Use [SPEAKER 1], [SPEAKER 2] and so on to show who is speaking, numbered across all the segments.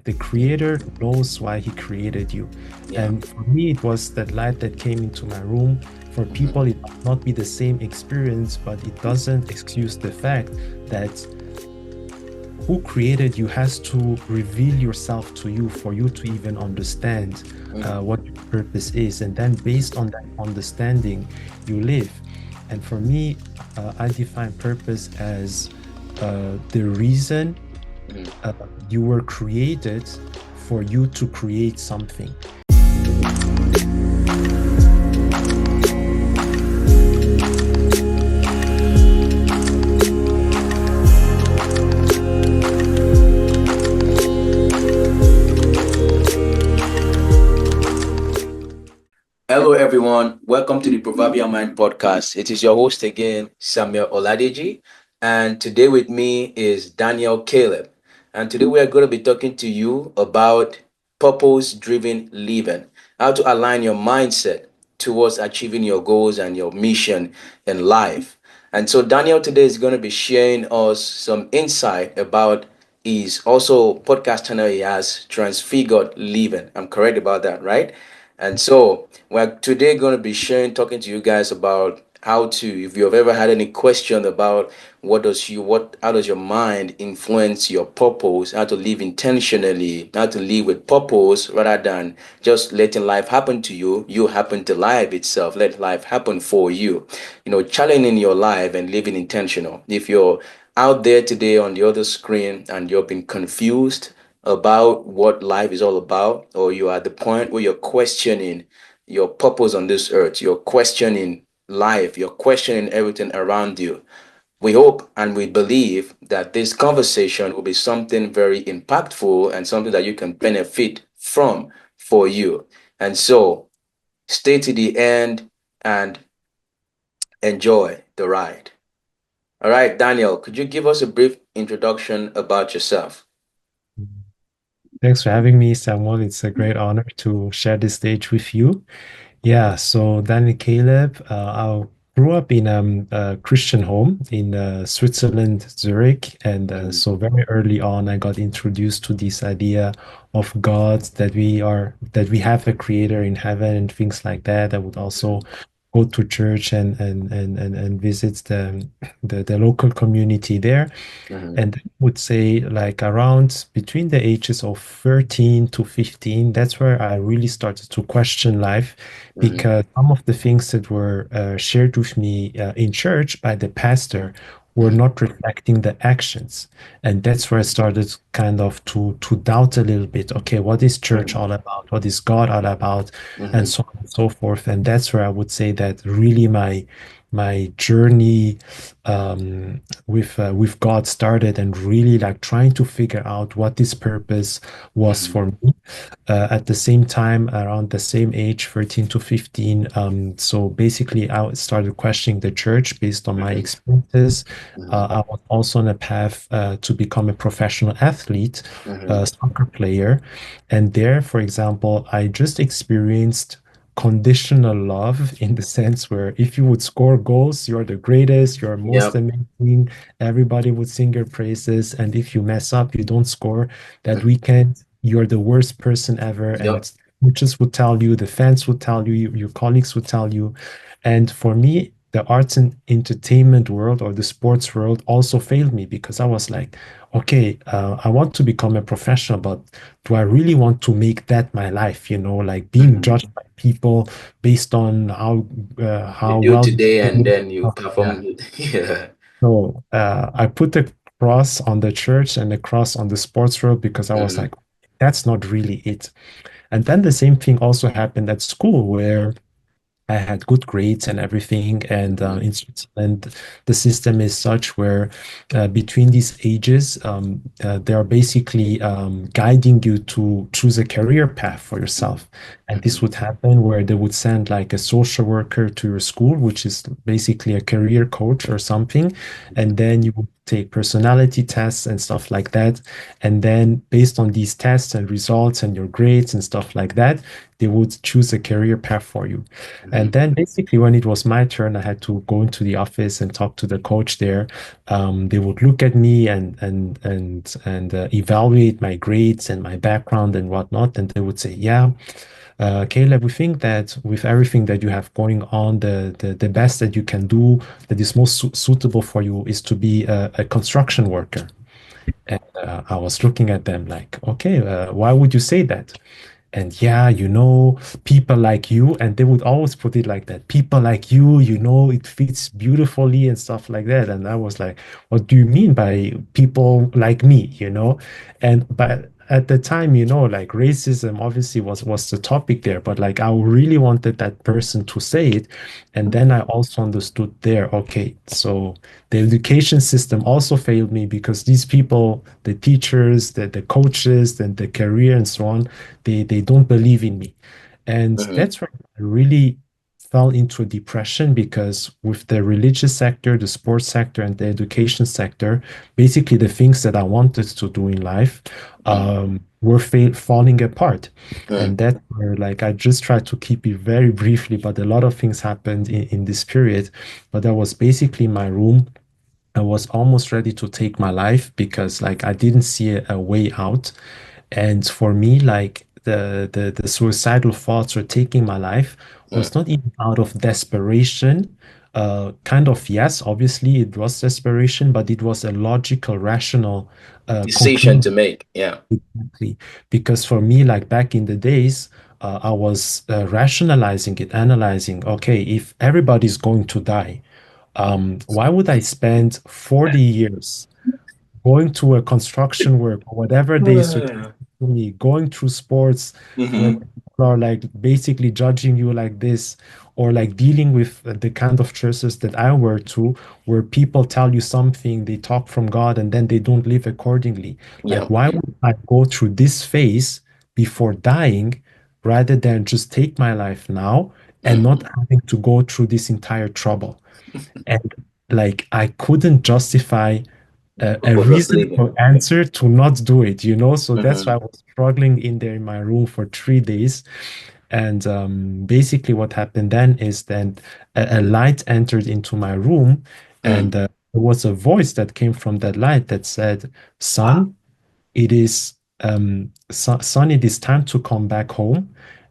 [SPEAKER 1] the creator knows why he created you.
[SPEAKER 2] Yeah.
[SPEAKER 1] And for me, it was that light that came into my room. For people,
[SPEAKER 2] Mhm.
[SPEAKER 1] it might not be the same experience, but it doesn't excuse the fact that who created you has to reveal yourself to you for you to even understand
[SPEAKER 2] Mhm.
[SPEAKER 1] what your purpose is. And then, based on that understanding, you live. And for me, I define purpose as the reason
[SPEAKER 2] Mhm.
[SPEAKER 1] uh, you were created for you to create something.
[SPEAKER 2] Hello, everyone. Welcome to the Proverbial Mind podcast. It is your host again, Samuel Oladeji. And today with me is Daniel Caleb. And today we are going to be talking to you about purpose driven living, how to align your mindset towards achieving your goals and your mission in life. And so, Daniel today is going to be sharing us some insight about his also podcast channel he has, Transfigured Living. I'm correct about that, right? And so we're today going to be sharing, talking to you guys about how to, if you've ever had any question about how does your mind influence your purpose, how to live intentionally, how to live with purpose rather than just letting life happen to you, you happen to life itself, let life happen for you. Challenging your life and living intentional. If you're out there today on the other screen and you've been confused about what life is all about, or you are at the point where you're questioning your purpose on this earth, you're questioning life, you're questioning everything around you. We hope and we believe that this conversation will be something very impactful and something that you can benefit from for you. And so stay to the end and enjoy the ride. All right, Daniel, could you give us a brief introduction about yourself?
[SPEAKER 1] Thanks for having me, Samuel. It's a great honor to share this stage with you. Yeah, so Daniel Caleb, I grew up in a Christian home in Switzerland, Zurich. And
[SPEAKER 2] Mhm.
[SPEAKER 1] so very early on, I got introduced to this idea of God, that we have a creator in heaven and things like that. I would also go to church and visit the local community there.
[SPEAKER 2] Mhm.
[SPEAKER 1] And I would say like around between the ages of 13 to 15, that's where I really started to question life,
[SPEAKER 2] Mhm.
[SPEAKER 1] because some of the things that were shared with me in church by the pastor were
[SPEAKER 2] Mhm.
[SPEAKER 1] not reflecting the actions. And that's where I started kind of to doubt a little bit, okay, what is church
[SPEAKER 2] Mhm.
[SPEAKER 1] all about? What is God all about? And
[SPEAKER 2] Mhm.
[SPEAKER 1] so on and so forth. And that's where I would say that really my journey with God started, and really like trying to figure out what this purpose was
[SPEAKER 2] Mhm.
[SPEAKER 1] for me. At the same time, around the same age, 13 to 15. So basically, I started questioning the church based on my
[SPEAKER 2] Mhm.
[SPEAKER 1] experiences.
[SPEAKER 2] Mhm.
[SPEAKER 1] I was also on a path to become a professional athlete,
[SPEAKER 2] Mhm.
[SPEAKER 1] a soccer player. And there, for example, I just experienced conditional love, in the sense where if you would score goals, you're the greatest, you're most
[SPEAKER 2] Yep.
[SPEAKER 1] amazing, everybody would sing your praises. And if you mess up, you don't score that
[SPEAKER 2] Mhm.
[SPEAKER 1] weekend, you're the worst person ever.
[SPEAKER 2] Yep.
[SPEAKER 1] And coaches would tell you, the fans would tell you, your colleagues would tell you. And for me, the arts and entertainment world, or the sports world, also failed me, because I was like, okay, I want to become a professional, but do I really want to make that my life? Like being judged
[SPEAKER 2] Mhm.
[SPEAKER 1] by people based on
[SPEAKER 2] You
[SPEAKER 1] how
[SPEAKER 2] do
[SPEAKER 1] well you
[SPEAKER 2] today and
[SPEAKER 1] do.
[SPEAKER 2] then you
[SPEAKER 1] Oh, yeah.
[SPEAKER 2] perform. Yeah.
[SPEAKER 1] So I put the cross on the church and the cross on the sports world, because I was
[SPEAKER 2] Mhm.
[SPEAKER 1] like, that's not really it. And then the same thing also happened at school, where I had good grades and everything. And
[SPEAKER 2] Mhm.
[SPEAKER 1] in Switzerland, the system is such where between these ages, they are basically guiding you to choose a career path for yourself. And this
[SPEAKER 2] Mhm.
[SPEAKER 1] would happen where they would send like a social worker to your school, which is basically a career coach or something. And
[SPEAKER 2] Mhm.
[SPEAKER 1] then you would take personality tests and stuff like that. And then based on these tests and results and your grades and stuff like that, they would choose a career path for you. And
[SPEAKER 2] Mhm.
[SPEAKER 1] then basically when it was my turn, I had to go into the office and talk to the coach there. They would look at me and evaluate my grades and my background and whatnot, and they would say, "Yeah, Caleb, we think that with everything that you have going on, the best that you can do, that is most suitable for you, is to be a construction worker." And I was looking at them like, "Okay, why would you say that?" And yeah, people like you, and they would always put it like that. People like it fits beautifully and stuff like that. And I was like, what do you mean by people like me, And but at the time, like racism obviously was the topic there, but like I really wanted that person to say it. And then I also understood there, okay, so the education system also failed me because these people, the teachers, the coaches, and the career and so on, they don't believe in me. And
[SPEAKER 2] Mhm.
[SPEAKER 1] that's where I really fell into a depression because with the religious sector, the sports sector, and the education sector, basically the things that I wanted to do in life
[SPEAKER 2] Mhm.
[SPEAKER 1] were falling apart. And
[SPEAKER 2] Mhm.
[SPEAKER 1] that's where, like, I just tried to keep it very briefly, but a lot of things happened in this period. But that was basically my room. I was almost ready to take my life because like I didn't see a way out. And for me, like the suicidal thoughts or taking my life
[SPEAKER 2] Mhm.
[SPEAKER 1] was not even out of desperation. Kind of, yes, obviously it was desperation, but it was a logical, rational
[SPEAKER 2] Decision to
[SPEAKER 1] conclusion.
[SPEAKER 2] make. Yeah.
[SPEAKER 1] Exactly. Because for me, like back in the days, I was rationalizing it, analyzing, okay, if everybody's going to die, why would I spend 40 years going to a construction work or whatever they suggest to me, going through sports where
[SPEAKER 2] Mhm.
[SPEAKER 1] people are like basically judging you like this, or like dealing with the kind of churches that I were to, where people tell you something, they talk from God, and then they don't live accordingly.
[SPEAKER 2] Yeah.
[SPEAKER 1] Like, why would I go through this phase before dying rather than just take my life now and not
[SPEAKER 2] Mhm.
[SPEAKER 1] having to go through this entire trouble? And like, I couldn't justify
[SPEAKER 2] The
[SPEAKER 1] a
[SPEAKER 2] purpose of living.
[SPEAKER 1] reasonable answer to not do it. So that's why I
[SPEAKER 2] Mhm.
[SPEAKER 1] was struggling in there in my room for 3 days. And basically, what happened then is that a light entered into my room, and
[SPEAKER 2] Mhm.
[SPEAKER 1] there was a voice that came from that light that said, "Son, son, it is time to come back home.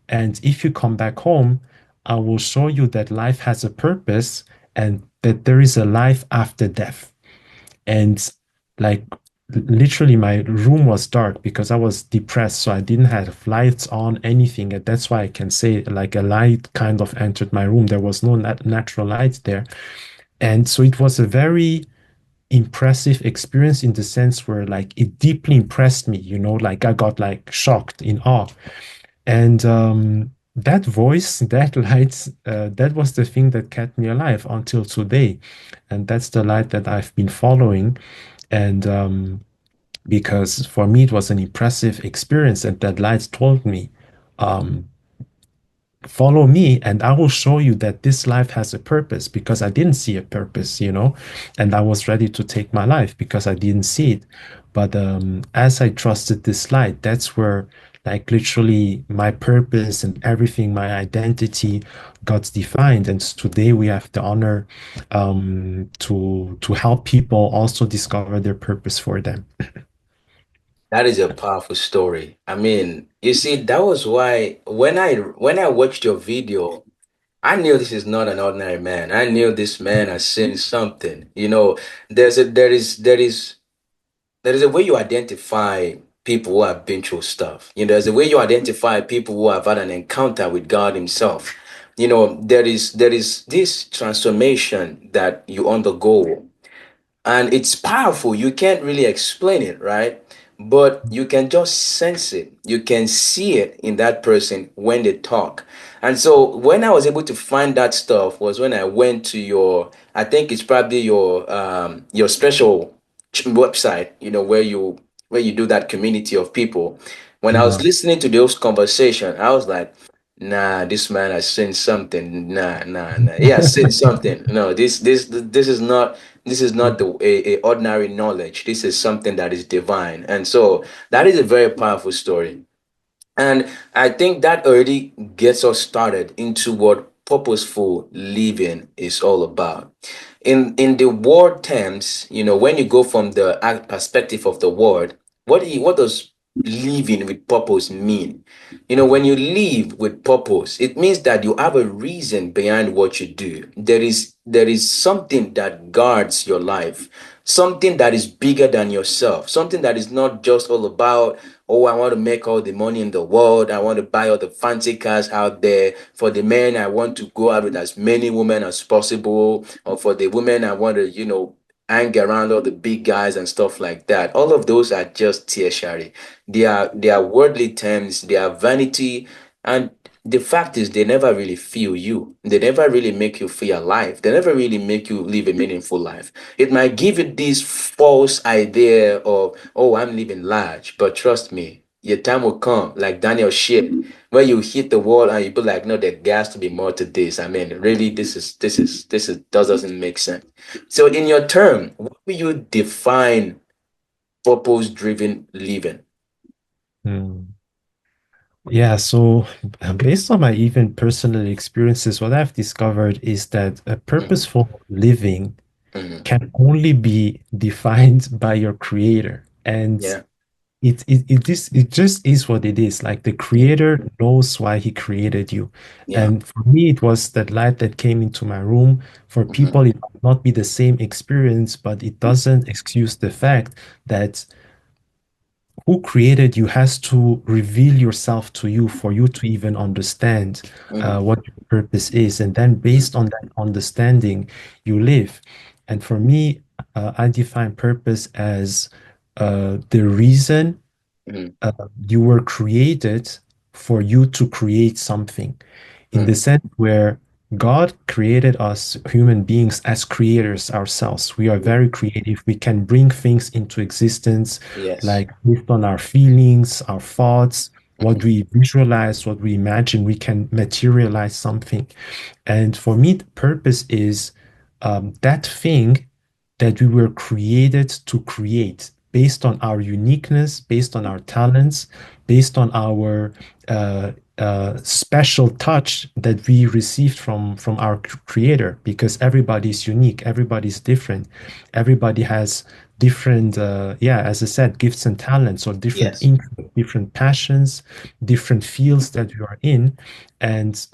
[SPEAKER 1] And if you come back home, I will show you that life has a purpose and that there is a life after death." And like literally my room was dark because I was depressed, so I didn't have lights on, anything. And that's why I can say like a light kind of entered my room. There was no natural light there. And so it was a very impressive experience in the sense where like it deeply impressed me, like I got like shocked in awe. And that voice, that light, that was the thing that kept me alive until today. And that's the light that I've been following. And because for me, it was an impressive experience. And that light told me, um, follow me, and I will show you that this life has a purpose because I didn't see a purpose. And I was ready to take my life because I didn't see it. But as I trusted this light, that's where, like, literally my purpose and everything, my identity got defined. And today we have the honor to help people also discover their purpose for them.
[SPEAKER 2] That is a powerful story. I mean, you see, that was why when I watched your video, I knew this is not an ordinary man. I knew this man has seen something. There is a way you identify people who have been through stuff. There's a way you identify people who have had an encounter with God Himself. There is this transformation that you undergo, and it's powerful. You can't really explain it, right? But you can just sense it. You can see it in that person when they talk. And so when I was able to find that stuff was when I went to I think it's probably your special website, where you do that community of people. When I was
[SPEAKER 1] Yeah.
[SPEAKER 2] listening to those conversation, I was like, nah, this man has seen something. Nah, nah, nah. He has seen something. No, this is not, this is not a ordinary knowledge. This is something that is divine. And so that is a very powerful story. And I think that already gets us started into what purposeful living is all about. In the word terms, when you go from the perspective of the word, what does living with purpose mean? When you live with purpose, it means that you have a reason behind what you do. There is something that guards your life, something that is bigger than yourself, something that is not just all about, oh, I want to make all the money in the world. I want to buy all the fancy cars out there. For the men, I want to go out with as many women as possible. Or for the women, I want to, hang around all the big guys and stuff like that. All of those are just tertiary. They are worldly terms. They are vanity. And the fact is, they never really feel you. They never really make you feel alive. They never really make you live a meaningful life. It might give you this false idea of, oh, I'm living large. But trust me, your time will come, like Daniel shared, where you hit the wall and you be like, no, there has to be more to this. I mean, really, this doesn't make sense. So in your term, what will you define purpose-driven living?
[SPEAKER 1] Mm. Yeah, so based on my even personal experiences, what I've discovered is that a
[SPEAKER 2] Mhm,
[SPEAKER 1] purposeful living
[SPEAKER 2] mhm.
[SPEAKER 1] can only be defined by your creator. And
[SPEAKER 2] Yeah,
[SPEAKER 1] it just is what it is. Like the
[SPEAKER 2] yeah,
[SPEAKER 1] creator knows why he created you.
[SPEAKER 2] yeah.
[SPEAKER 1] And for me, it was that light that came into my room. For
[SPEAKER 2] Mhm,
[SPEAKER 1] people, it might not be the same experience, but it doesn't excuse the fact that who created you has to reveal yourself to you for you to even understand
[SPEAKER 2] mhm,
[SPEAKER 1] what your purpose is. And then
[SPEAKER 2] mhm,
[SPEAKER 1] based on that understanding, you live. And for me, I define purpose as the reason
[SPEAKER 2] mhm,
[SPEAKER 1] uh, you were created for you to create something in the
[SPEAKER 2] mhm.
[SPEAKER 1] sense where God created us human beings as creators ourselves. We are
[SPEAKER 2] Yeah.
[SPEAKER 1] very creative. We can bring things into existence,
[SPEAKER 2] Yes.
[SPEAKER 1] like based on our feelings, our thoughts, what
[SPEAKER 2] Mhm,
[SPEAKER 1] we visualize, what we imagine, we can materialize something. And for me, the purpose is that thing that we were created to create based on our uniqueness, based on our talents, based on our special touch that we received from our creator. Because everybody's unique, everybody's different, everybody has different, yeah, as I said, gifts and talents, or different
[SPEAKER 2] yes.
[SPEAKER 1] interests, different passions, different fields that you are in, and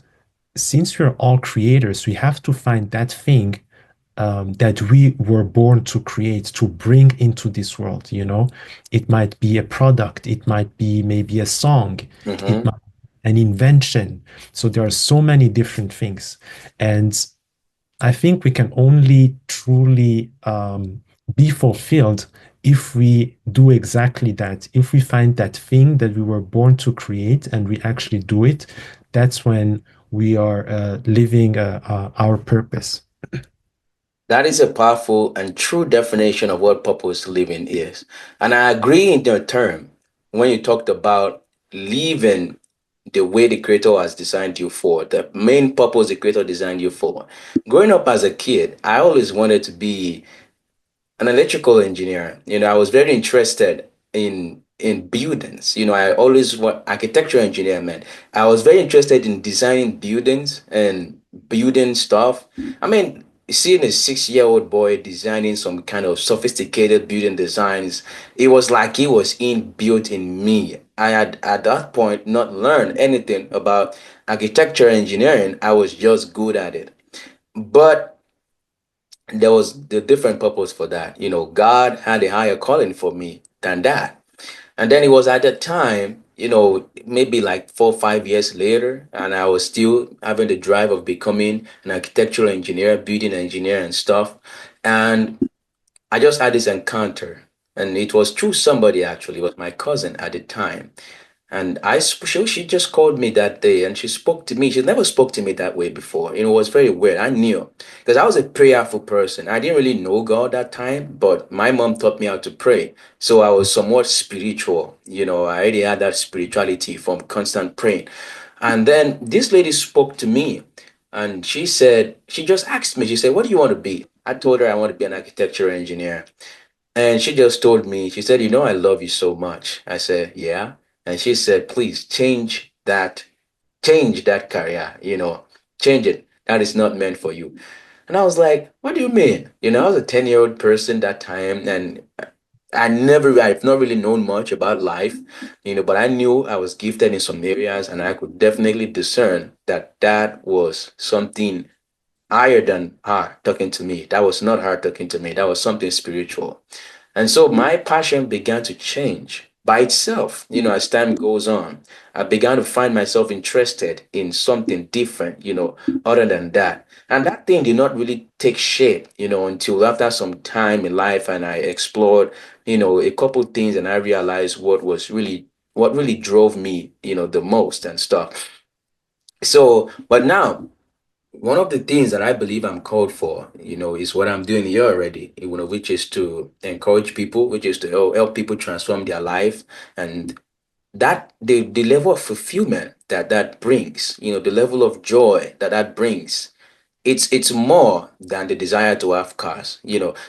[SPEAKER 1] since we're all creators, we have to find that thing that we were born to create, to bring into this world. It might be a product, it might be maybe a song, it
[SPEAKER 2] Mhm.
[SPEAKER 1] might be an invention. So there are so many different things. And I think we can only truly be fulfilled if we do exactly that. If we find that thing that we were born to create and we actually do it, that's when we are living our purpose.
[SPEAKER 2] That is a powerful and true definition of what purpose living is. And I agree in your term when you talked about living the way the creator has designed you for, the main purpose the creator designed you for. Growing up as a kid, I always wanted to be an electrical engineer. I was very interested in buildings. I always want architectural engineer, man. I was very interested in designing buildings and building stuff. I mean, seeing a 6-year-old boy designing some kind of sophisticated building designs, it was like it was inbuilt in me. I had at that point not learned anything about architecture engineering. I was just good at it. But there was the different purpose for that. God had a higher calling for me than that. And then it was at that time, maybe like 4 or 5 years later, and I was still having the drive of becoming an architectural engineer, building engineer, and stuff. And I just had this encounter, and it was through somebody actually, it was my cousin at the time. And she just called me that day and she spoke to me. She never spoke to me that way before. It was very weird. I knew because I was a prayerful person. I didn't really know God that time, but my mom taught me how to pray. So I was somewhat spiritual. I already had that spirituality from constant praying. And then this lady spoke to me and she said, she just asked me, she said, what do you want to be? I told her I want to be an architectural engineer. And she just told me, she said, I love you so much. I said, yeah. And she said, please change that career, change it. That is not meant for you. And I was like, what do you mean? I was a 10-year-old person that time, and I've not really known much about life, but I knew I was gifted in some areas, and I could definitely discern that that was something higher than her talking to me. That was not her talking to me. That was something spiritual. And so my passion began to change by itself, as time goes on. I began to find myself interested in something different, other than that. And that thing did not really take shape, until after some time in life and I explored, a couple things and I realized what really drove me, the most and stuff. So, but now one of the things that I believe I'm called for, is what I'm doing here already, which is to encourage people, which is to help people transform their life. And that the level of fulfillment that brings, the level of joy that brings, it's more than the desire to have cars.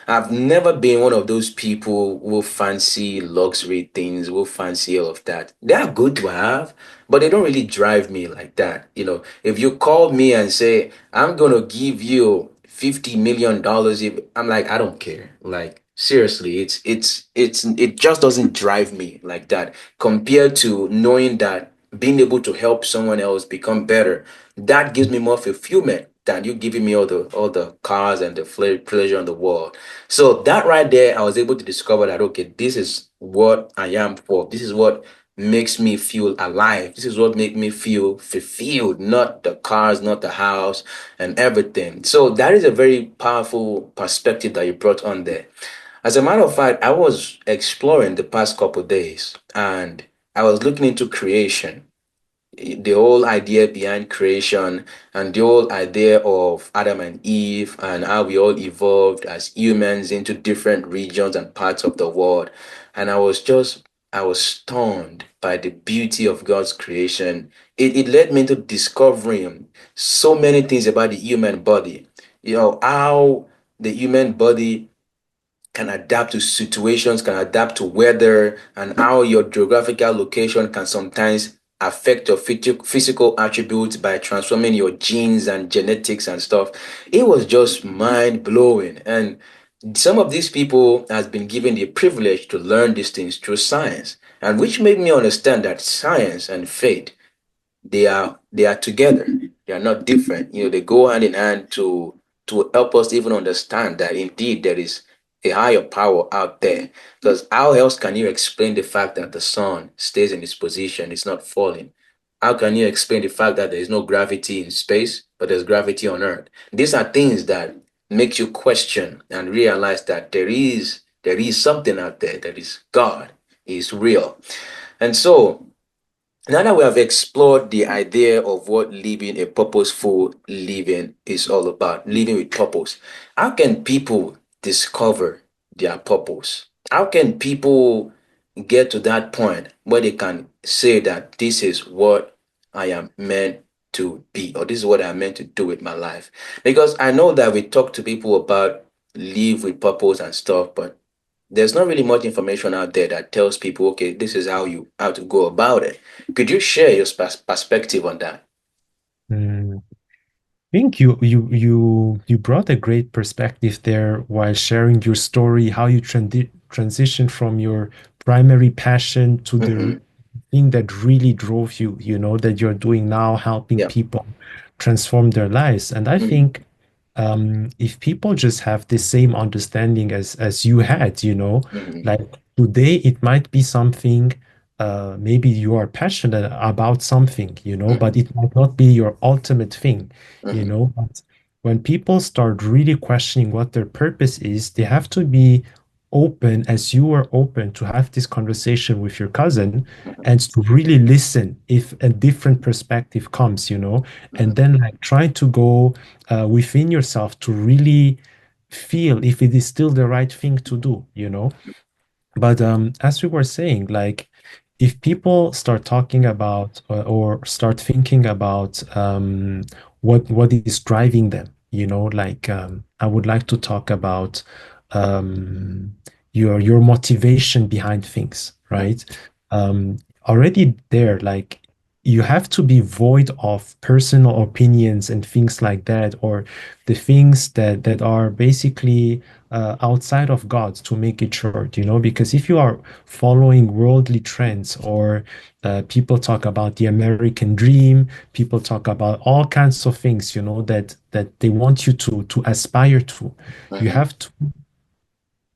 [SPEAKER 2] I've never been one of those people who fancy luxury things, who fancy all of that. They are good to have, but they don't really drive me like that. If you call me and say, I'm gonna give you $50 million, if I'm like, I don't care. Like seriously, it just doesn't drive me like that compared to knowing that being able to help someone else become better, that gives me more fulfillment than you giving me all the cars and the pleasure on the world. So that right there, I was able to discover that okay, this is what I am for. This is what makes me feel alive. This is what makes me feel fulfilled, not the cars, not the house, and everything. So that is a very powerful perspective that you brought on there. As a matter of fact, I was exploring the past couple days and I was looking into creation, the whole idea behind creation and the whole idea of Adam and Eve and how we all evolved as humans into different regions and parts of the world. And I was stunned by the beauty of God's creation. It led me into discovering so many things about the human body. How the human body can adapt to situations, can adapt to weather, and how your geographical location can sometimes affect your physical attributes by transforming your genes and genetics and stuff. It was just mind blowing. And some of these people has been given the privilege to learn these things through science, and which made me understand that science and faith, they are together. They are not different. They go hand in hand to help us even understand that indeed there is a higher power out there. Because how else can you explain the fact that the sun stays in its position, it's not falling? How can you explain the fact that there is no gravity in space, but there's gravity on Earth? These are things that make you question and realize that there is something out there that is God, is real. And so now that we have explored the idea of what living a purposeful living is all about, living with purpose, how can people discover their purpose? How can people get to that point where they can say that this is what I am meant to be, or this is what I'm meant to do with my life? Because I know that we talk to people about live with purpose and stuff, but there's not really much information out there that tells people, okay, this is how to go about it. Could you share your perspective on that?
[SPEAKER 1] Mm. Think you brought a great perspective there while sharing your story, how you transition from your primary passion to the
[SPEAKER 2] Hmm.
[SPEAKER 1] thing that really drove you, that you're doing now, helping
[SPEAKER 2] Yeah.
[SPEAKER 1] people transform their lives. And I
[SPEAKER 2] Hmm.
[SPEAKER 1] think if people just have the same understanding as you had,
[SPEAKER 2] Hmm.
[SPEAKER 1] like today it might be something, maybe you are passionate about something, but
[SPEAKER 2] Hmm.
[SPEAKER 1] it might not be your ultimate thing,
[SPEAKER 2] Hmm.
[SPEAKER 1] but when people start really questioning what their purpose is, they have to be open as you are open to have this conversation with your cousin and to really listen if a different perspective comes, and then like try to go within yourself to really feel if it is still the right thing to do. But as we were saying, like if people start talking about or start thinking about what is driving them, like I would like to talk about um, your motivation behind things,
[SPEAKER 2] Mhm.
[SPEAKER 1] right? Um, Already there, like you have to be void of personal opinions and things like that, or the things that are basically outside of God to make it short, because if you are following worldly trends or people talk about the American dream, people talk about all kinds of things, that they want you to aspire to. You
[SPEAKER 2] Mhm.
[SPEAKER 1] have to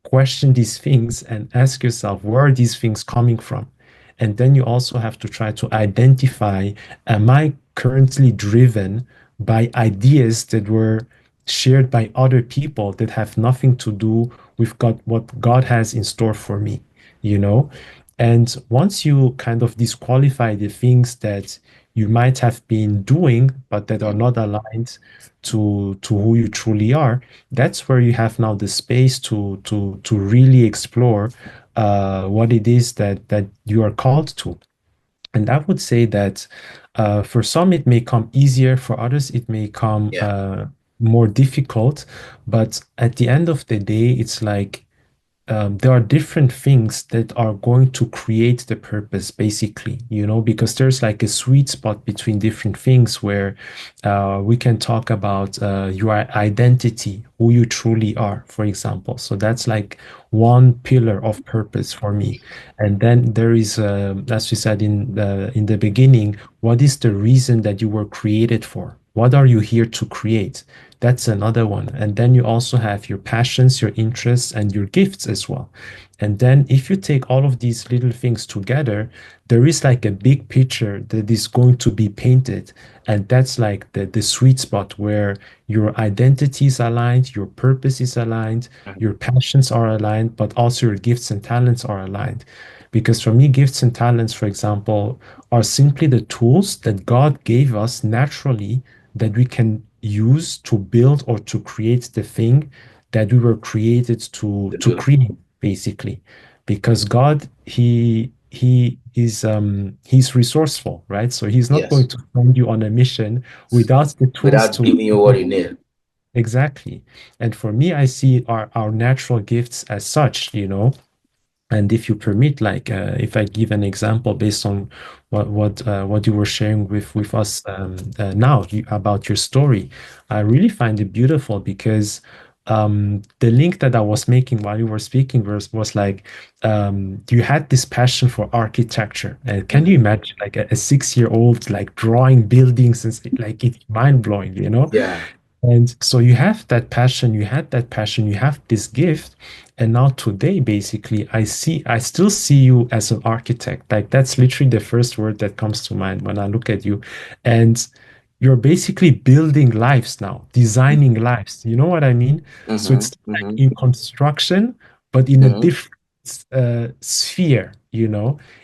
[SPEAKER 1] question these things and ask yourself, where are these things coming from? And then you also have to try to identify, am I currently driven by ideas that were shared by other people that have nothing to do with God, what God has in store for me, you know? And once you kind of disqualify the things that you might have been doing, but that are not aligned to who you truly are, that's where you have now the space to really explore what it is that you are called to. And I would say that for some it may come easier, for others it may come
[SPEAKER 2] Yeah.
[SPEAKER 1] more difficult. But at the end of the day, it's like there are different things that are going to create the purpose, basically, because there's like a sweet spot between different things where we can talk about your identity, who you truly are, for example. So that's like one pillar of purpose for me. And then there is, as we said in the beginning, what is the reason that you were created for? What are you here to create? That's another one. And then you also have your passions, your interests, and your gifts as well. And then if you take all of these little things together, there is like a big picture that is going to be painted. And that's like the sweet spot where your identity is aligned, your purpose is aligned,
[SPEAKER 2] Mhm.
[SPEAKER 1] your passions are aligned, but also your gifts and talents are aligned. Because for me, gifts and talents, for example, are simply the tools that God gave us naturally that we can use to build or to create the thing that we were created
[SPEAKER 2] To
[SPEAKER 1] to
[SPEAKER 2] do.
[SPEAKER 1] create, basically. Because God, he's resourceful, right? So he's not going
[SPEAKER 2] Yes.
[SPEAKER 1] to send you on a mission without the tools
[SPEAKER 2] Without
[SPEAKER 1] to.
[SPEAKER 2] giving you what you need.
[SPEAKER 1] Exactly. And for me, I see our natural gifts as such, and if you permit, like if I give an example based on what you were sharing with us now about your story, I really find it beautiful because the link that I was making while you were speaking was like you had this passion for architecture. And can you
[SPEAKER 2] Mhm.
[SPEAKER 1] imagine like a 6-year-old like drawing buildings and like it's mind blowing,
[SPEAKER 2] Yeah.
[SPEAKER 1] And so you have that passion, you had that passion, you have this gift. And now today, basically, I still see you as an architect. Like that's literally the first word that comes to mind when I look at you. And you're basically building lives now, designing lives. You know what I mean? So
[SPEAKER 2] Mm-hmm.
[SPEAKER 1] it's like
[SPEAKER 2] Mm-hmm.
[SPEAKER 1] in construction, but in a
[SPEAKER 2] Mm-hmm.
[SPEAKER 1] different sphere,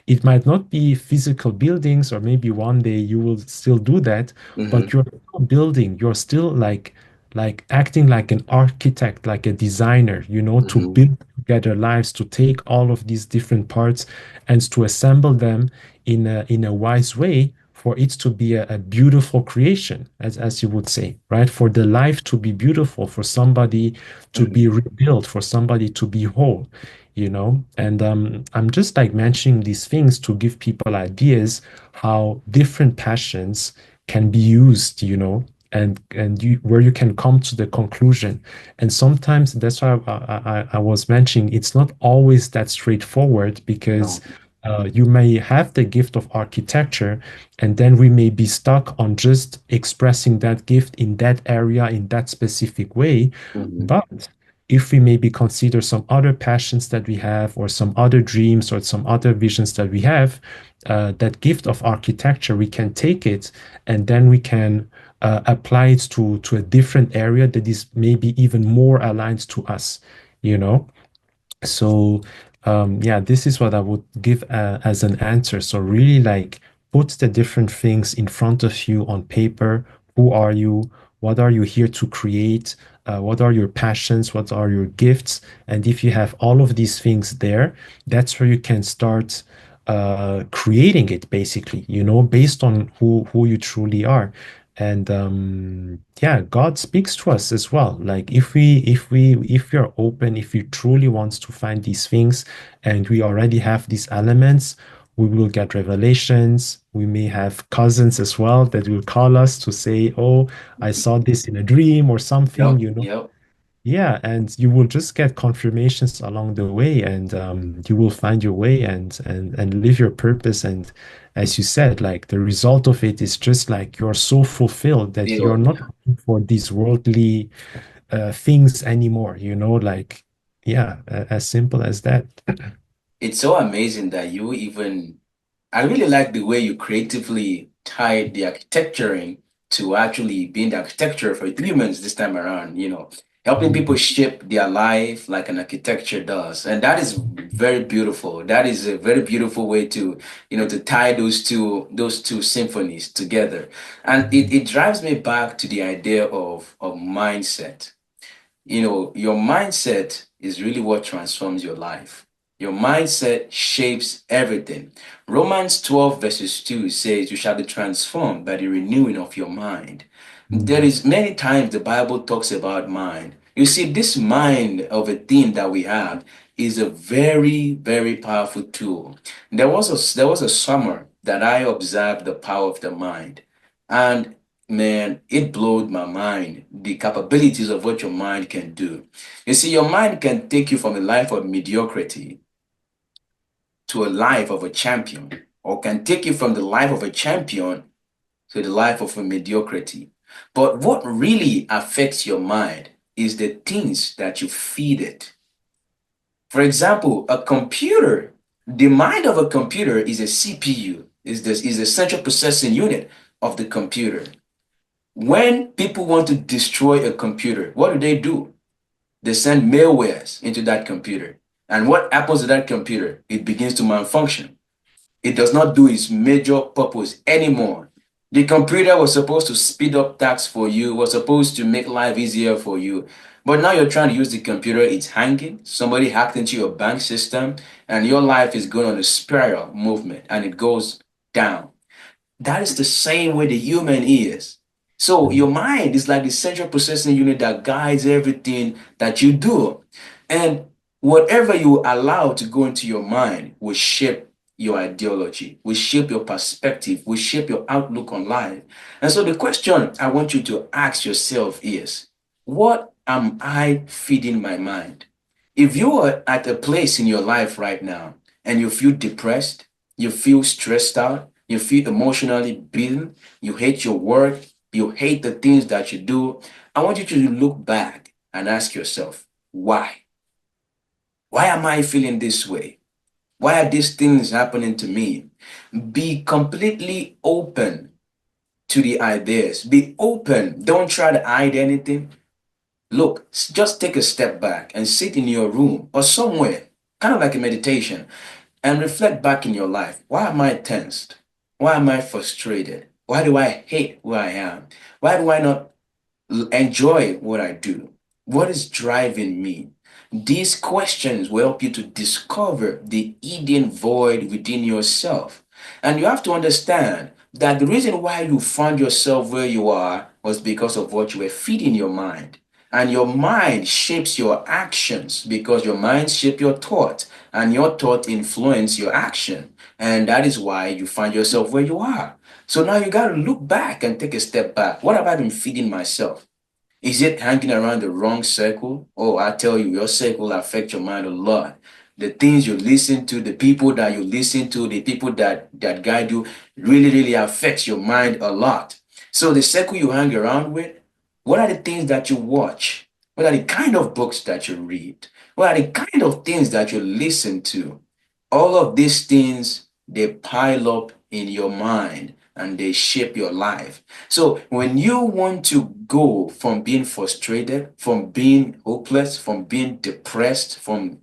[SPEAKER 1] It might not be physical buildings, or maybe one day you will still do that,
[SPEAKER 2] Mm-hmm.
[SPEAKER 1] but you're still building, you're still like acting like an architect, like a designer, to
[SPEAKER 2] Mm-hmm.
[SPEAKER 1] build together lives, to take all of these different parts and to assemble them in a wise way for it to be a beautiful creation, as you would say, right? For the life to be beautiful, for somebody to
[SPEAKER 2] Mm-hmm.
[SPEAKER 1] be rebuilt, for somebody to be whole, And I'm just like mentioning these things to give people ideas how different passions can be used, and you where you can come to the conclusion. And sometimes that's why I was mentioning it's not always that straightforward because
[SPEAKER 2] No.
[SPEAKER 1] you may have the gift of architecture, and then we may be stuck on just expressing that gift in that area in that specific way.
[SPEAKER 2] Mm-hmm.
[SPEAKER 1] But if we maybe consider some other passions that we have, or some other dreams, or some other visions that we have, that gift of architecture, we can take it and then we can apply it to a different area that is maybe even more aligned to us, you know? So, yeah, this is what I would give as an answer. So, really, like, put the different things in front of you on paper. Who are you? What are you here to create? What are your passions? What are your gifts? And if you have all of these things there, that's where you can start creating it basically, based on who you truly are. And yeah, God speaks to us as well. Like if we're open, if we truly wants to find these things and we already have these elements, we will get revelations. We may have cousins as well that will call us to say, "Oh, I saw this in a dream or something,"
[SPEAKER 2] Yep, yep.
[SPEAKER 1] Yeah, and you will just get confirmations along the way, and you will find your way and live your purpose. And as you said, like the result of it is just like you're so fulfilled that you're
[SPEAKER 2] Filled.
[SPEAKER 1] not looking for these worldly things anymore. Like yeah, as simple as that.
[SPEAKER 2] It's so amazing that you even, I really like the way you creatively tied the architecturing to actually being the architecture for humans this time around, helping people
[SPEAKER 1] Mhm.
[SPEAKER 2] shape their life like an architecture does. And that is very beautiful. That is a very beautiful way to, to tie those two symphonies together. And it drives me back to the idea of mindset. Your mindset is really what transforms your life. Your mindset shapes everything. Romans 12, verses 2 says, "You shall be transformed by the renewing of your mind." There
[SPEAKER 1] Mhm.
[SPEAKER 2] is many times the Bible talks about mind. You see, this mind of a thing that we have is a very, very powerful tool. There was a summer that I observed the power of the mind. And man, it blowed my mind, the capabilities of what your mind can do. You see, your mind can take you from a life of mediocrity to a life of a champion, or can take you from the life of a champion to the life of a mediocrity. But what really affects your mind is the things that you feed it. For example, a computer, the mind of a computer is a CPU, is the central processing unit of the computer. When people want to destroy a computer, what do? They send malwares into that computer. And what happens to that computer? It begins to malfunction. It does not do its major purpose anymore. The computer was supposed to speed up tasks for you, was supposed to make life easier for you. But now you're trying to use the computer, it's hanging. Somebody hacked into your bank system, and your life is going on a spiral movement and it goes down. That is the same way the human is. So your mind is like the central processing unit that guides everything that you do. And whatever you allow to go into your mind will shape your ideology, will shape your perspective, will shape your outlook on life. And so the question I want you to ask yourself is, what am I feeding my mind? If you are at a place in your life right now and you feel depressed, you feel stressed out, you feel emotionally beaten, you hate your work, you hate the things that you do, I want you to look back and ask yourself, why? Why am I feeling this way? Why are these things happening to me? Be completely open to the ideas. Be open. Don't try to hide anything. Look, just take a step back and sit in your room or somewhere, kind of like a meditation, and reflect back in your life. Why am I tensed? Why am I frustrated? Why do I hate who I am? Why do I not enjoy what I do? What is driving me? These questions will help you to discover the hidden void within yourself. And you have to understand that the reason why you found yourself where you are was because of what you were feeding your mind. And your mind shapes your actions because your mind shapes your thought, and your thought influence your action. And that is why you find yourself where you are. So now you got to look back and take a step back. What have I been feeding myself? Is it hanging around the wrong circle? Oh, I tell you, your circle affect your mind a lot. The things you listen to, the people that you listen to, the people that guide you really, really affects your mind a lot. So the circle you hang around with, what are the things that you watch? What are the kind of books that you read? What are the kind of things that you listen to? All of these things, they pile up in your mind and they shape your life. So when you want to go from being frustrated, from being hopeless, from being depressed, from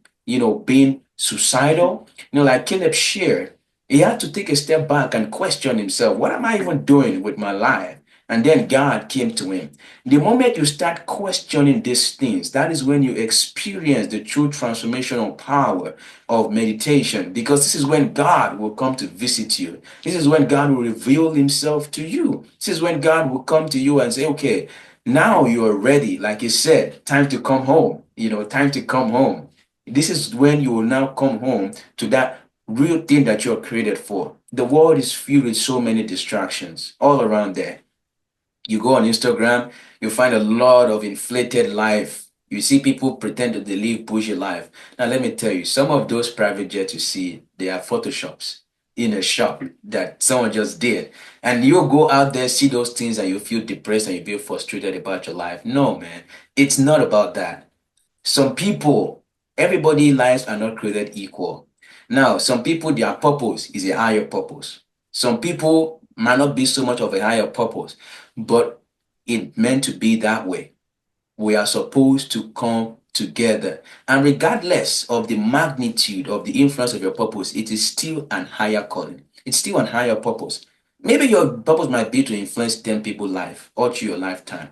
[SPEAKER 2] being suicidal, like Caleb shared, he had to take a step back and question himself. What am I even doing with my life? And then God came to him. The moment you start questioning these things, that is when you experience the true transformational power of meditation, because this is when God will come to visit you. This is when God will reveal himself to you. This is when God will come to you and say, okay, now you are ready. Like you said, time to come home. Time to come home. This is when you will now come home to that real thing that you're created for. The world is filled with so many distractions all around there. You go on Instagram, you find a lot of inflated life. You see people pretend that they live bushy life. Now, let me tell you, some of those private jets you see, they are photoshops in a shop that someone just did. And you go out there, see those things, and you feel depressed and you feel frustrated about your life. No, man, it's not about that. Some people, everybody's lives are not created equal. Now, some people, their purpose is a higher purpose. Some people might not be so much of a higher purpose, but it meant to be that way. We are supposed to come together. And regardless of the magnitude of the influence of your purpose, it is still an higher calling. It's still an higher purpose. Maybe your purpose might be to influence 10 people's life all through your lifetime.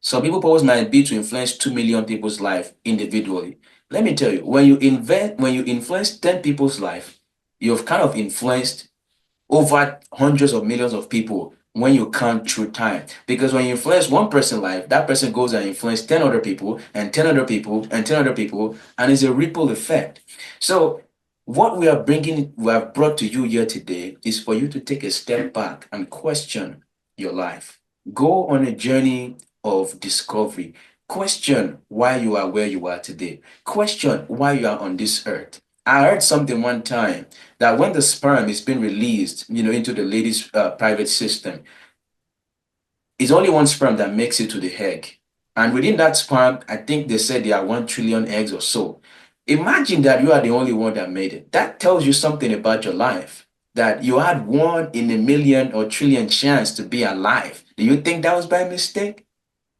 [SPEAKER 2] Some people purpose might be to influence 2 million people's life individually. Let me tell you, when you influence 10 people's life, you've kind of influenced over hundreds of millions of people when you count through time. Because when you influence one person's life, that person goes and influence 10 other people and 10 other people and 10 other people, and it's a ripple effect. So what we have brought to you here today is for you to take a step back and question your life. Go on a journey of discovery. Question why you are where you are today. Question why you are on this earth. I heard something one time that when the sperm is being released, into the lady's private system, it's only one sperm that makes it to the egg. And within that sperm, I think they said there are 1 trillion eggs or so. Imagine that you are the only one that made it. That tells you something about your life, that you had 1 in a million or trillion chance to be alive. Do you think that was by mistake?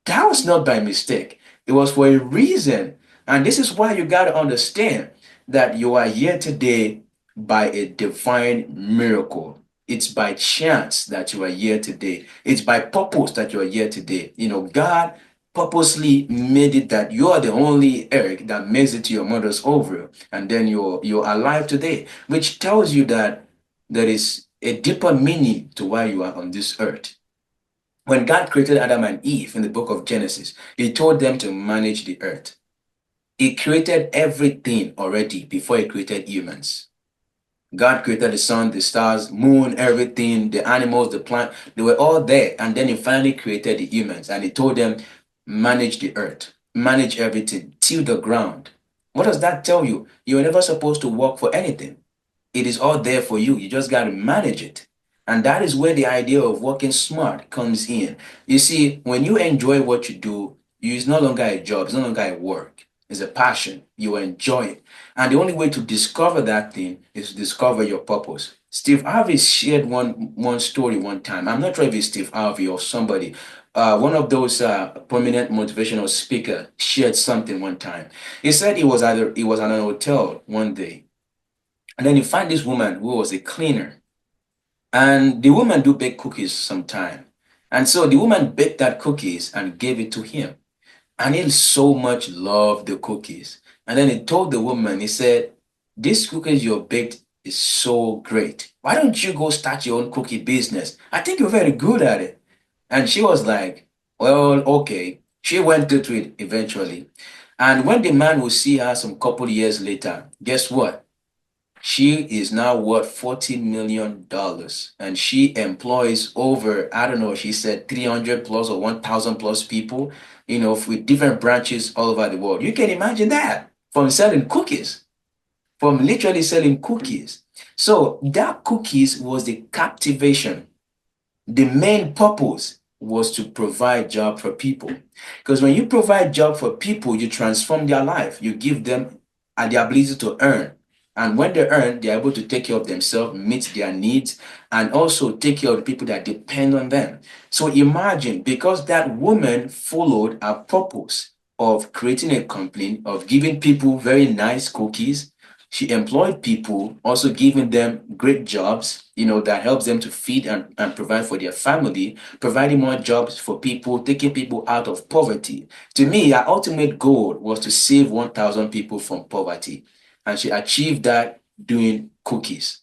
[SPEAKER 2] That was not by mistake. It was for a reason. And this is why you got to understand that you are here today by a divine miracle. It's by chance that you are here today. It's by purpose that you are here today. God purposely made it that you are the only egg that makes it to your mother's ovary, and then you're alive today, which tells you that there is a deeper meaning to why you are on this earth. When God created Adam and Eve in the book of Genesis, he told them to manage the earth. He created everything already before he created humans. God created the sun, the stars, moon, everything, the animals, the plant. They were all there. And then he finally created the humans. And he told them, manage the earth, manage everything, till the ground. What does that tell you? You're never supposed to work for anything. It is all there for you. You just got to manage it. And that is where the idea of working smart comes in. You see, when you enjoy what you do, it's no longer a job, it's no longer a work. It's a passion. You enjoy it. And the only way to discover that thing is to discover your purpose. Steve Harvey shared one story one time. I'm not sure if it's Steve Harvey or somebody. One of those prominent motivational speaker shared something one time. He said he was at an hotel one day, and then he find this woman who was a cleaner. And the woman do bake cookies sometime. And so the woman baked that cookies and gave it to him. And he so much loved the cookies. And then he told the woman, he said, this cookies you baked is so great. Why don't you go start your own cookie business? I think you're very good at it. And she was like, well, okay. She went into it eventually. And when the man will see her some couple years later, guess what? She is now worth $40 million, and she employs over, I don't know, she said 300 plus or 1,000 plus people, with different branches all over the world. You can imagine that, from selling cookies, from literally selling cookies. So that cookies was the captivation. The main purpose was to provide job for people. Because when you provide job for people, you transform their life. You give them the ability to earn. And when they earn, they're able to take care of themselves, meet their needs, and also take care of the people that depend on them. So imagine, because that woman followed a purpose of creating a company, of giving people very nice cookies, She employed people, also giving them great jobs, that helps them to feed and provide for their family, providing more jobs for people, taking people out of poverty. To me, her ultimate goal was to save 1,000 people from poverty. And she achieved that doing cookies.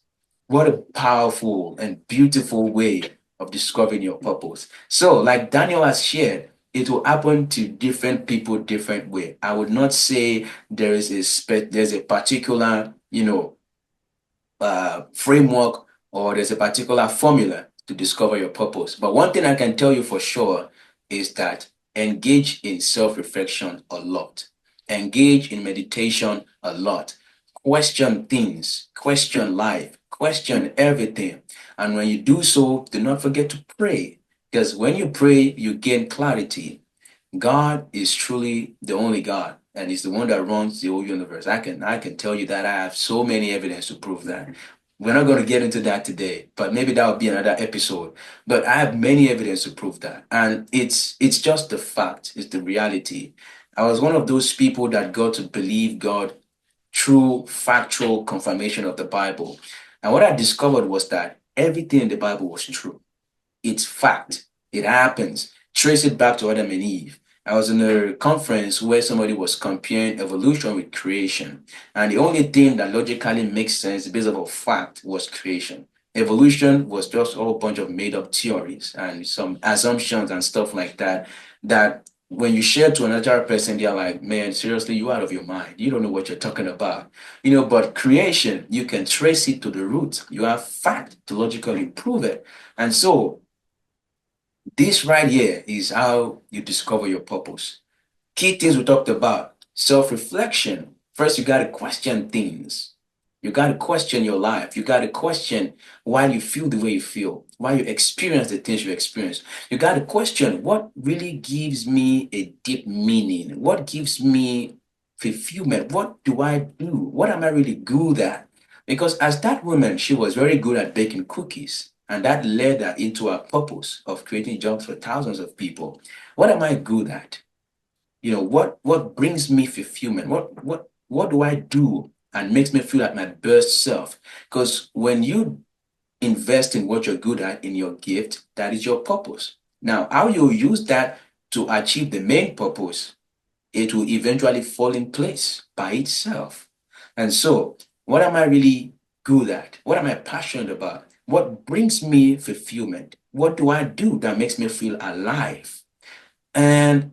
[SPEAKER 2] What a powerful and beautiful way of discovering your purpose. So, like Daniel has shared, it will happen to different people different way. I would not say there's a particular, framework, or there's a particular formula to discover your purpose. But one thing I can tell you for sure is that engage in self-reflection a lot. Engage in meditation a lot. Question things, question life, question everything. And when you do so, do not forget to pray. Because when you pray, you gain clarity. God is truly the only God, and He's the one that runs the whole universe. I can tell you that I have so many evidence to prove that. We're not going to get into that today, but maybe that will be another episode. But I have many evidence to prove that, and it's just the fact, it's the reality. I was one of those people that got to believe God through factual confirmation of the Bible, and what I discovered was that everything in the Bible was true. It's fact. It happens. Trace it back to Adam and Eve. I was in a conference where somebody was comparing evolution with creation. And the only thing that logically makes sense based off of fact was creation. Evolution was just a whole bunch of made up theories and some assumptions and stuff like that. That when you share to another person, they're like, man, seriously, you out of your mind. You don't know what you're talking about. But creation, you can trace it to the root. You have fact to logically prove it. And so this right here is how you discover your purpose. Key things we talked about: self reflection. First, you got to question things. You got to question your life. You got to question why you feel the way you feel, why you experience the things you experience. You got to question what really gives me a deep meaning, what gives me fulfillment, what do I do, what am I really good at? Because as that woman, she was very good at baking cookies, and that led her into her purpose of creating jobs for thousands of people. What am I good at? What brings me fulfillment? What do I do and makes me feel like my best self? Because when you invest in what you're good at, in your gift, that is your purpose. Now, how you use that to achieve the main purpose, it will eventually fall in place by itself. And so, what am I really good at? What am I passionate about? What brings me fulfillment? What do I do that makes me feel alive? And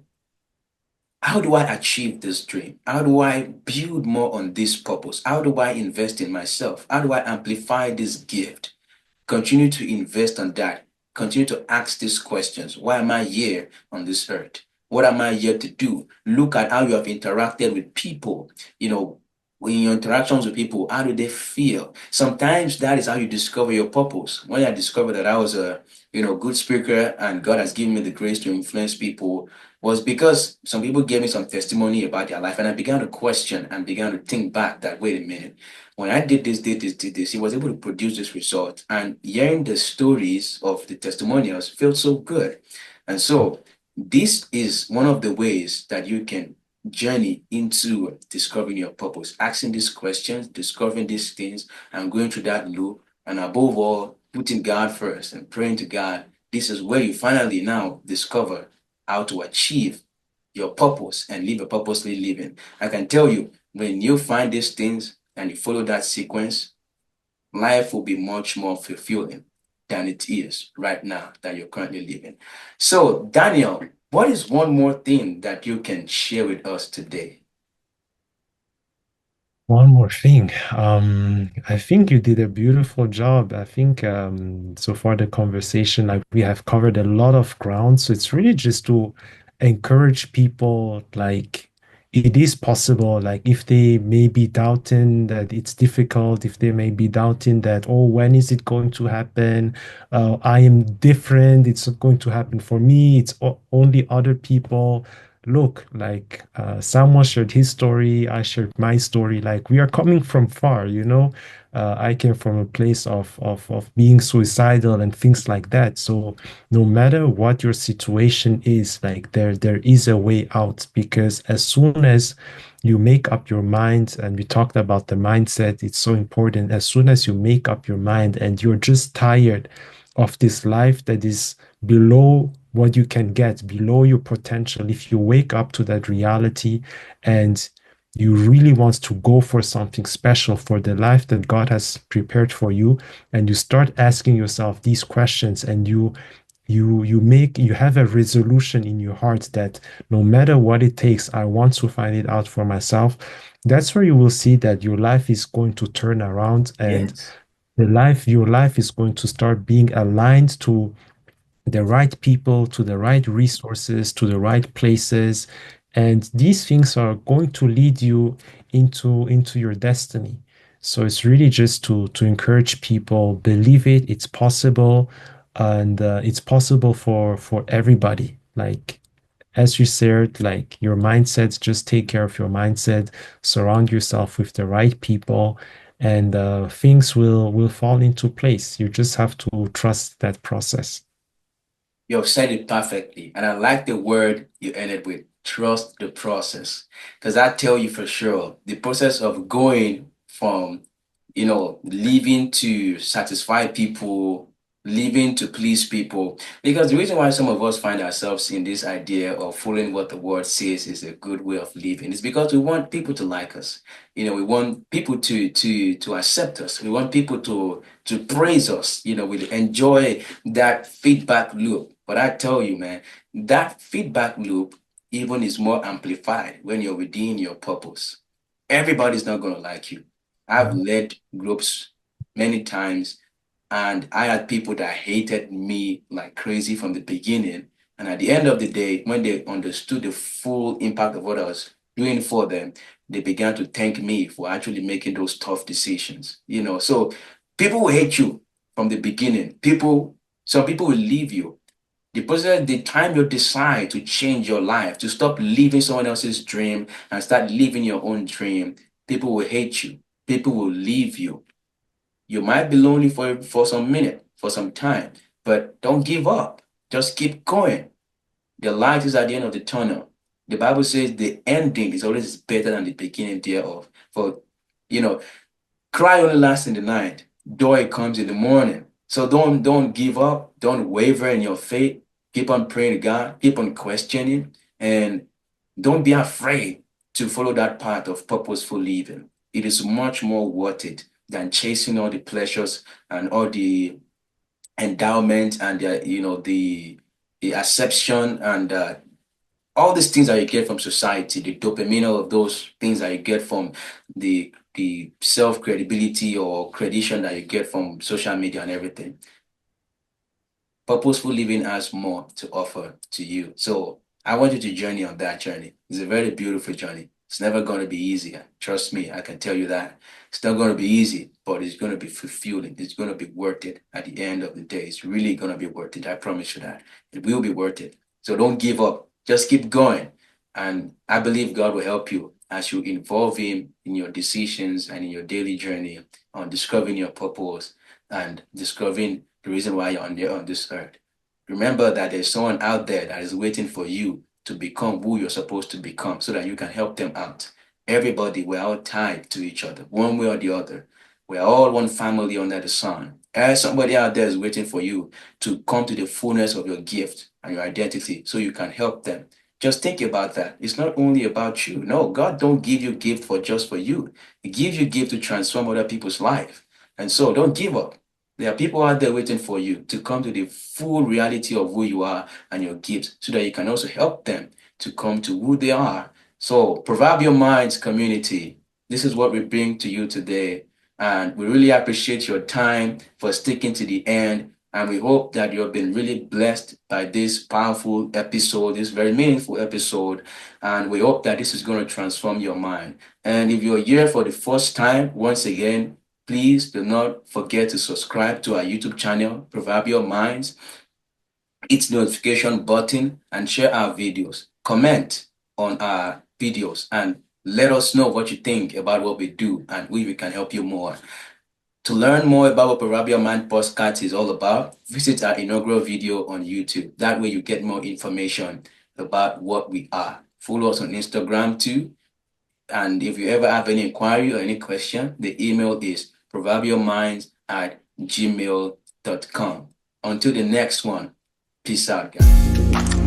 [SPEAKER 2] how do I achieve this dream? How do I build more on this purpose? How do I invest in myself? How do I amplify this gift? Continue to invest on that. Continue to ask these questions. Why am I here on this earth? What am I here to do? Look at how you have interacted with people. In your interactions with people, how do they feel? Sometimes that is how you discover your purpose. When I discovered that I was a good speaker and God has given me the grace to influence people, was because some people gave me some testimony about their life, and I began to question and began to think back that, wait a minute, when I did this, he was able to produce this result. And hearing the stories of the testimonials felt so good. And so this is one of the ways that you can journey into discovering your purpose, asking these questions, discovering these things, and going through that loop. And above all, putting God first and praying to God. This is where you finally now discover how to achieve your purpose and live a purposely living. I can tell you, when you find these things and you follow that sequence, life will be much more fulfilling than it is right now that you're currently living. So, Daniel, what is one more thing that you can share with us today?
[SPEAKER 1] One more thing. I think you did a beautiful job. I think so far the conversation, like we have covered a lot of ground. So it's really just to encourage people, like it is possible. Like if they may be doubting that it's difficult, if they may be doubting that, oh, when is it going to happen? I am different. It's not going to happen for me. It's only other people. look, like someone shared his story, I shared my story. Like we are coming from far, you know. I came from a place of being suicidal and things like that. So no matter what your situation is, like there is a way out because as soon as you make up your mind, and we talked about the mindset, it's so important. As soon as you make up your mind and you're just tired of this life that is below what you can get, below your potential, if you wake up to that reality and you really want to go for something special for the life that God has prepared for you, and you start asking yourself these questions, and you have a resolution in your heart that no matter what it takes, I want to find it out for myself. That's where you will see that your life is going to turn around, and
[SPEAKER 2] Yes.
[SPEAKER 1] your life is going to start being aligned to the right people, to the right resources, to the right places. And these things are going to lead you into your destiny. So it's really just to encourage people, believe it, it's possible, and it's possible for everybody. Like as you said, like your mindset, just take care of your mindset, surround yourself with the right people, and things will fall into place. You just have to trust that process.
[SPEAKER 2] You have said it perfectly. And I like the word you ended with, trust the process. Because I tell you for sure, the process of going from, living to satisfy people, living to please people. Because the reason why some of us find ourselves in this idea of following what the word says is a good way of living is because we want people to like us. We want people to accept us. We want people to praise us. We enjoy that feedback loop. But I tell you, man, that feedback loop even is more amplified when you're within your purpose. Everybody's not going to like you. I've
[SPEAKER 1] Mhm.
[SPEAKER 2] led groups many times, and I had people that hated me like crazy from the beginning. And at the end of the day, when they understood the full impact of what I was doing for them, they began to thank me for actually making those tough decisions. So people will hate you from the beginning. Some people will leave you. The time you decide to change your life, to stop living someone else's dream and start living your own dream, people will hate you. People will leave you. You might be lonely for some minute, for some time, but don't give up. Just keep going. The light is at the end of the tunnel. The Bible says the ending is always better than the beginning thereof. For you know, cry only lasts in the night. Joy comes in the morning. So don't give up. Don't waver in your faith. Keep on praying to God. Keep on questioning, and don't be afraid to follow that path of purposeful living. It is much more worth it than chasing all the pleasures and all the endowment and the acception and all these things that you get from society, the dopamine, all of those things that you get from the self credibility or credition that you get from social media and everything. Purposeful living has more to offer to you. So I want you to journey on that journey. It's a very beautiful journey. It's never going to be easy. Trust me, I can tell you that. It's not going to be easy, but it's going to be fulfilling. It's going to be worth it at the end of the day. It's really going to be worth it. I promise you that. It will be worth it. So don't give up. Just keep going. And I believe God will help you as you involve Him in your decisions and in your daily journey on discovering your purpose and discovering the reason why you're on this earth. Remember that there's someone out there that is waiting for you to become who you're supposed to become so that you can help them out. Everybody, we're all tied to each other, one way or the other. We're all one family under the sun. And somebody out there is waiting for you to come to the fullness of your gift and your identity so you can help them. Just think about that. It's not only about you. No, God don't give you gift for just for you. He gives you gift to transform other people's life. And so don't give up. There are people out there waiting for you to come to the full reality of who you are and your gifts so that you can also help them to come to who they are. So, Proverbial Minds community, this is what we bring to you today. And we really appreciate your time for sticking to the end. And we hope that you have been really blessed by this powerful episode, this very meaningful episode. And we hope that this is going to transform your mind. And if you're here for the first time, once again, please do not forget to subscribe to our YouTube channel, Proverbial Minds, hit the notification button, and share our videos. Comment. on our videos and let us know what you think about what we do and we can help you more. To learn more about what Proverbial Mind Podcast is all about, visit our inaugural video on YouTube. That way you get more information about what we are. Follow us on Instagram too. And if you ever have any inquiry or any question, the email is proverbialminds@gmail.com. Until the next one, peace out, guys.